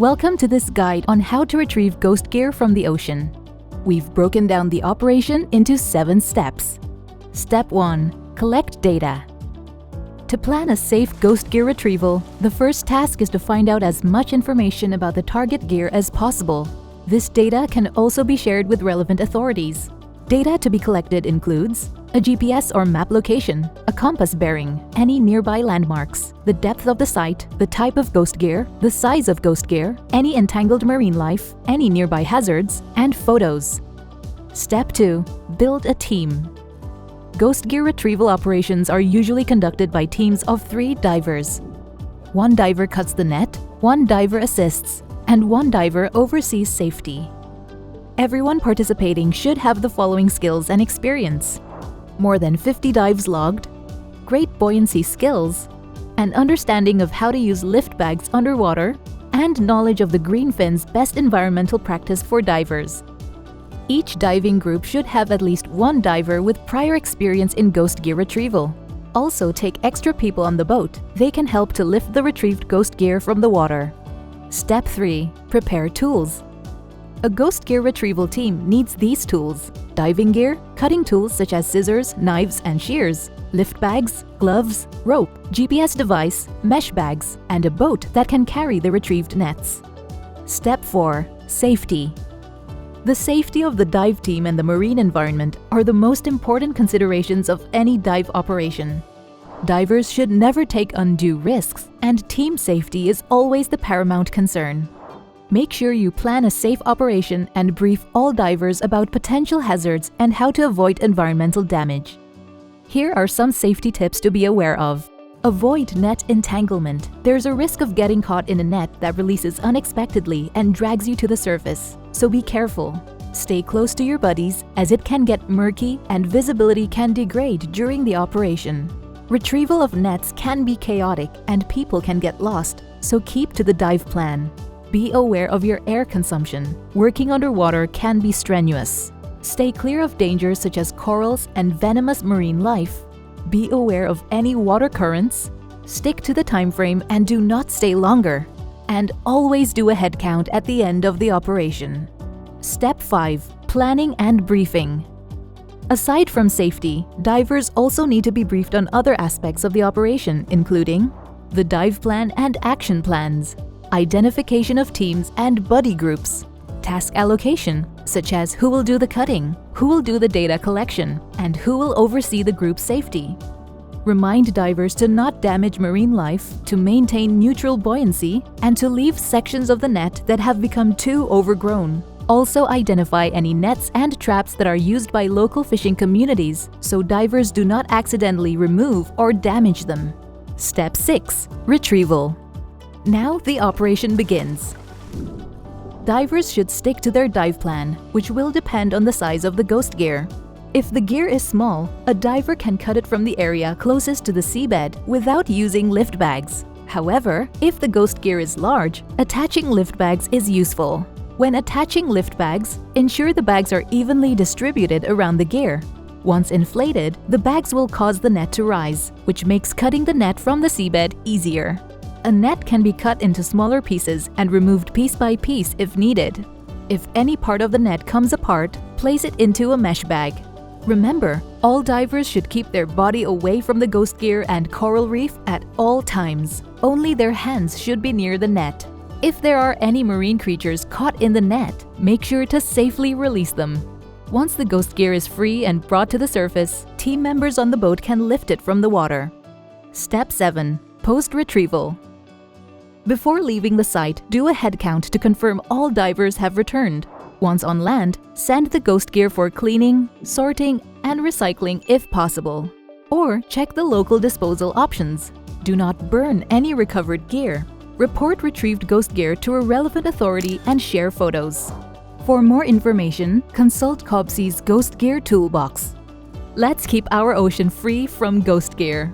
Welcome to this guide on how to retrieve ghost gear from the ocean. We've broken down the operation into 7 steps. Step 1. Collect data. To plan a safe ghost gear retrieval, the first task is to find out as much information about the target gear as possible. This data can also be shared with relevant authorities. Data to be collected includes a GPS or map location, a compass bearing, any nearby landmarks, the depth of the site, the type of ghost gear, the size of ghost gear, any entangled marine life, any nearby hazards, and photos. Step 2. Build a team. Ghost gear retrieval operations are usually conducted by teams of 3 divers. 1 diver cuts the net, 1 diver assists, and 1 diver oversees safety. Everyone participating should have the following skills and experience: more than 50 dives logged, great buoyancy skills, an understanding of how to use lift bags underwater, and knowledge of the Greenfin's best environmental practice for divers. Each diving group should have at least 1 diver with prior experience in ghost gear retrieval. Also take extra people on the boat. They can help to lift the retrieved ghost gear from the water. Step 3. Prepare tools. A ghost gear retrieval team needs these tools: diving gear, cutting tools such as scissors, knives, and shears, lift bags, gloves, rope, GPS device, mesh bags, and a boat that can carry the retrieved nets. Step 4. Safety. The safety of the dive team and the marine environment are the most important considerations of any dive operation. Divers should never take undue risks, and team safety is always the paramount concern. Make sure you plan a safe operation and brief all divers about potential hazards and how to avoid environmental damage. Here are some safety tips to be aware of. Avoid net entanglement. There's a risk of getting caught in a net that releases unexpectedly and drags you to the surface, so be careful. Stay close to your buddies as it can get murky and visibility can degrade during the operation. Retrieval of nets can be chaotic and people can get lost, so keep to the dive plan. Be aware of your air consumption. Working underwater can be strenuous. Stay clear of dangers such as corals and venomous marine life. Be aware of any water currents. Stick to the time frame and do not stay longer. And always do a head count at the end of the operation. Step 5. Planning and briefing. Aside from safety, divers also need to be briefed on other aspects of the operation, including the dive plan and action plans, identification of teams and buddy groups, task allocation, such as who will do the cutting, who will do the data collection, and who will oversee the group's safety. Remind divers to not damage marine life, to maintain neutral buoyancy, and to leave sections of the net that have become too overgrown. Also identify any nets and traps that are used by local fishing communities so divers do not accidentally remove or damage them. Step 6. Retrieval. Now the operation begins. Divers should stick to their dive plan, which will depend on the size of the ghost gear. If the gear is small, a diver can cut it from the area closest to the seabed without using lift bags. However, if the ghost gear is large, attaching lift bags is useful. When attaching lift bags, ensure the bags are evenly distributed around the gear. Once inflated, the bags will cause the net to rise, which makes cutting the net from the seabed easier. A net can be cut into smaller pieces and removed piece by piece if needed. If any part of the net comes apart, place it into a mesh bag. Remember, all divers should keep their body away from the ghost gear and coral reef at all times. Only their hands should be near the net. If there are any marine creatures caught in the net, make sure to safely release them. Once the ghost gear is free and brought to the surface, team members on the boat can lift it from the water. Step 7. Post-retrieval. Before leaving the site, do a head count to confirm all divers have returned. Once on land, send the ghost gear for cleaning, sorting, and recycling if possible. Or check the local disposal options. Do not burn any recovered gear. Report retrieved ghost gear to a relevant authority and share photos. For more information, consult COBSEA's Ghost Gear Toolbox. Let's keep our ocean free from ghost gear.